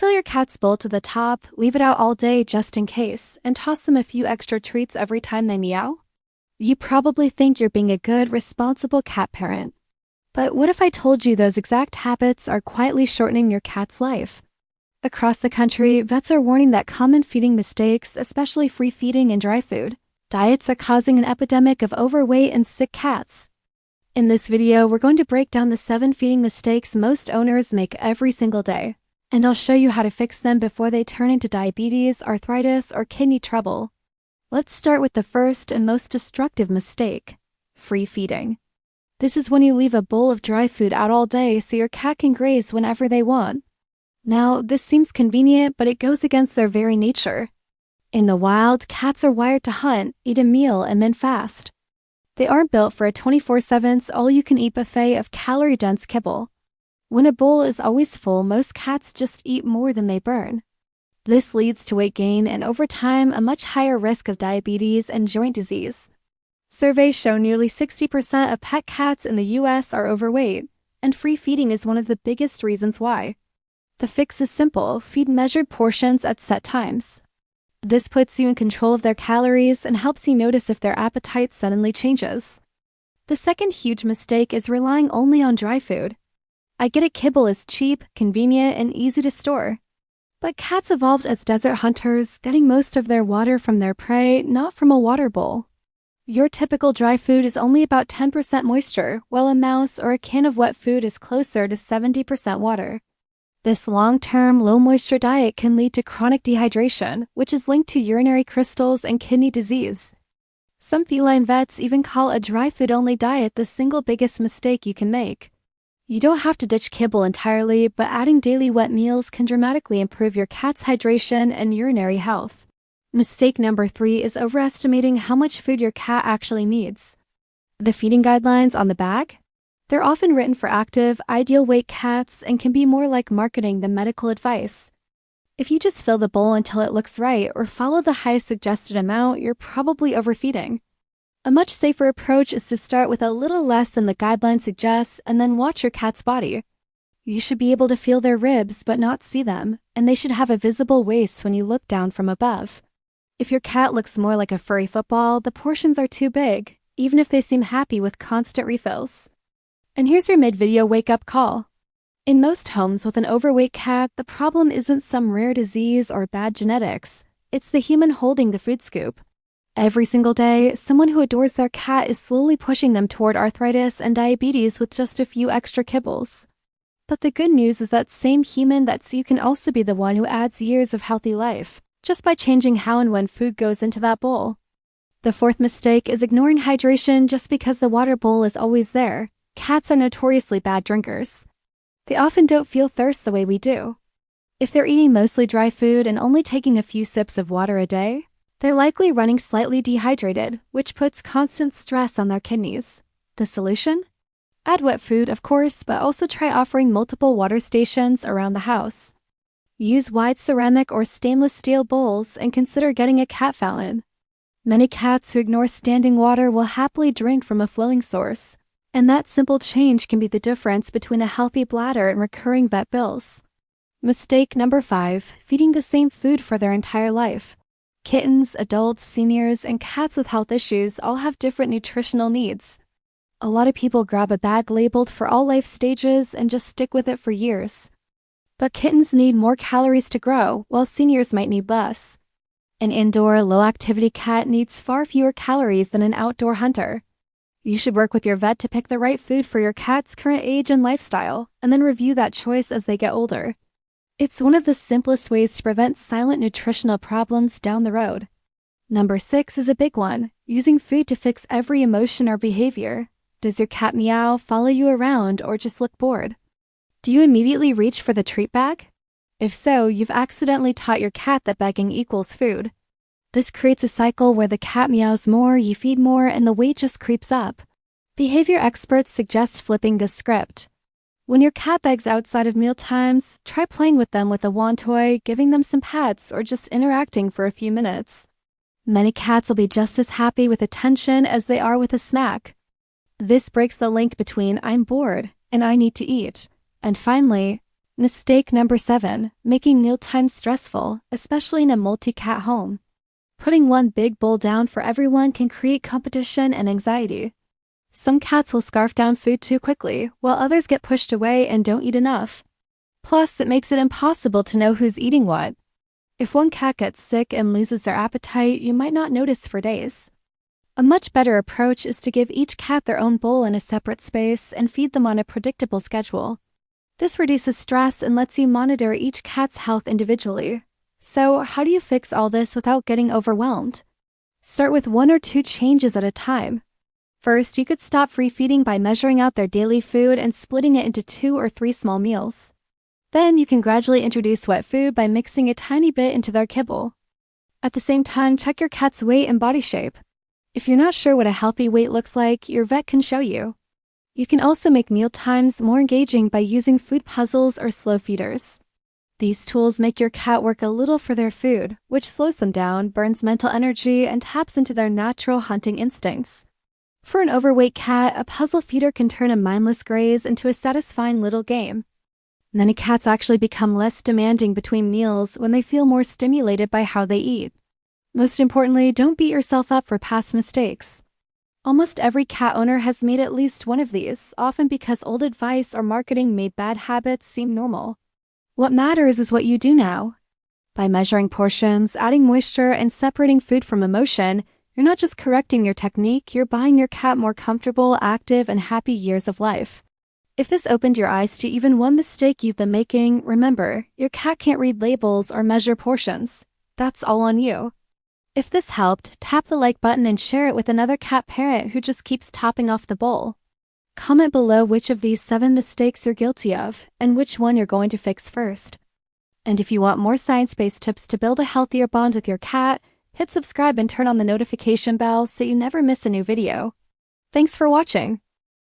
Fill your cat's bowl to the top, leave it out all day just in case, and toss them a few extra treats every time they meow? You probably think you're being a good, responsible cat parent. But what if I told you those exact habits are quietly shortening your cat's life? Across the country, vets are warning that common feeding mistakes, especially free feeding and dry food diets, are causing an epidemic of overweight and sick cats. In this video, we're going to break down the 7 feeding mistakes most owners make every single day, and I'll show you how to fix them before they turn into diabetes, arthritis, or kidney trouble. Let's start with the first and most destructive mistake: free feeding. This is when you leave a bowl of dry food out all day so your cat can graze whenever they want. Now, this seems convenient, but it goes against their very nature. In the wild, cats are wired to hunt, eat a meal, and then fast. They aren't built for a 24/7 all-you-can-eat buffet of calorie-dense kibble. When a bowl is always full, most cats just eat more than they burn. This leads to weight gain and, over time, a much higher risk of diabetes and joint disease. Surveys show nearly 60% of pet cats in the US are overweight, and free feeding is one of the biggest reasons why. The fix is simple: feed measured portions at set times. This puts you in control of their calories and helps you notice if their appetite suddenly changes. The second huge mistake is relying only on dry food. I get it, kibble is cheap, convenient, and easy to store. But cats evolved as desert hunters, getting most of their water from their prey, not from a water bowl. Your typical dry food is only about 10% moisture, while a mouse or a can of wet food is closer to 70% water. This long-term, low-moisture diet can lead to chronic dehydration, which is linked to urinary crystals and kidney disease. Some feline vets even call a dry food-only diet the single biggest mistake you can make. You don't have to ditch kibble entirely, but adding daily wet meals can dramatically improve your cat's hydration and urinary health. Mistake number 3 is overestimating how much food your cat actually needs. The feeding guidelines on the bag? They're often written for active, ideal weight cats and can be more like marketing than medical advice. If you just fill the bowl until it looks right or follow the highest suggested amount, you're probably overfeeding. A much safer approach is to start with a little less than the guideline suggests and then watch your cat's body. You should be able to feel their ribs but not see them, and they should have a visible waist when you look down from above. If your cat looks more like a furry football, the portions are too big, even if they seem happy with constant refills. And here's your mid-video wake-up call. In most homes with an overweight cat, the problem isn't some rare disease or bad genetics. It's the human holding the food scoop. Every single day, someone who adores their cat is slowly pushing them toward arthritis and diabetes with just a few extra kibbles. But the good news is that same human that you can also be the one who adds years of healthy life, just by changing how and when food goes into that bowl. The fourth mistake is ignoring hydration just because the water bowl is always there. Cats are notoriously bad drinkers. They often don't feel thirst the way we do. If they're eating mostly dry food and only taking a few sips of water a day, they're likely running slightly dehydrated, which puts constant stress on their kidneys. The solution? Add wet food, of course, but also try offering multiple water stations around the house. Use wide ceramic or stainless steel bowls and consider getting a cat fountain. Many cats who ignore standing water will happily drink from a flowing source, and that simple change can be the difference between a healthy bladder and recurring vet bills. Mistake number 5, feeding the same food for their entire life. Kittens, adults, seniors, and cats with health issues all have different nutritional needs. A lot of people grab a bag labeled for all life stages and just stick with it for years. But kittens need more calories to grow, while seniors might need less. An indoor, low-activity cat needs far fewer calories than an outdoor hunter. You should work with your vet to pick the right food for your cat's current age and lifestyle, and then review that choice as they get older. It's one of the simplest ways to prevent silent nutritional problems down the road. Number 6 is a big one: using food to fix every emotion or behavior. Does your cat meow, follow you around, or just look bored? Do you immediately reach for the treat bag? If so, you've accidentally taught your cat that begging equals food. This creates a cycle where the cat meows more, you feed more, and the weight just creeps up. Behavior experts suggest flipping this script. When your cat begs outside of meal times, try playing with them with a wand toy, giving them some pets, or just interacting for a few minutes. Many cats will be just as happy with attention as they are with a snack. This breaks the link between "I'm bored" and "I need to eat." And finally, Mistake number 7, making mealtime stressful, especially in a multi-cat home. Putting one big bowl down for everyone can create competition and anxiety. Some cats will scarf down food too quickly, while others get pushed away and don't eat enough. Plus, it makes it impossible to know who's eating what. If one cat gets sick and loses their appetite, you might not notice for days. A much better approach is to give each cat their own bowl in a separate space and feed them on a predictable schedule. This reduces stress and lets you monitor each cat's health individually. So, how do you fix all this without getting overwhelmed? Start with 1 or 2 changes at a time. First, you could stop free feeding by measuring out their daily food and splitting it into 2 or 3 small meals. Then you can gradually introduce wet food by mixing a tiny bit into their kibble. At the same time, check your cat's weight and body shape. If you're not sure what a healthy weight looks like, your vet can show you. You can also make meal times more engaging by using food puzzles or slow feeders. These tools make your cat work a little for their food, which slows them down, burns mental energy, and taps into their natural hunting instincts. For an overweight cat, a puzzle feeder can turn a mindless graze into a satisfying little game. Many cats actually become less demanding between meals when they feel more stimulated by how they eat. Most importantly, don't beat yourself up for past mistakes. Almost every cat owner has made at least one of these, often because old advice or marketing made bad habits seem normal. What matters is what you do now. By measuring portions, adding moisture, and separating food from emotion, you're not just correcting your technique, you're buying your cat more comfortable, active, and happy years of life. If this opened your eyes to even one mistake you've been making, remember, your cat can't read labels or measure portions. That's all on you. If this helped, tap the like button and share it with another cat parent who just keeps topping off the bowl. Comment below which of these 7 mistakes you're guilty of and which one you're going to fix first. And if you want more science-based tips to build a healthier bond with your cat, hit subscribe and turn on the notification bell so you never miss a new video. Thanks for watching.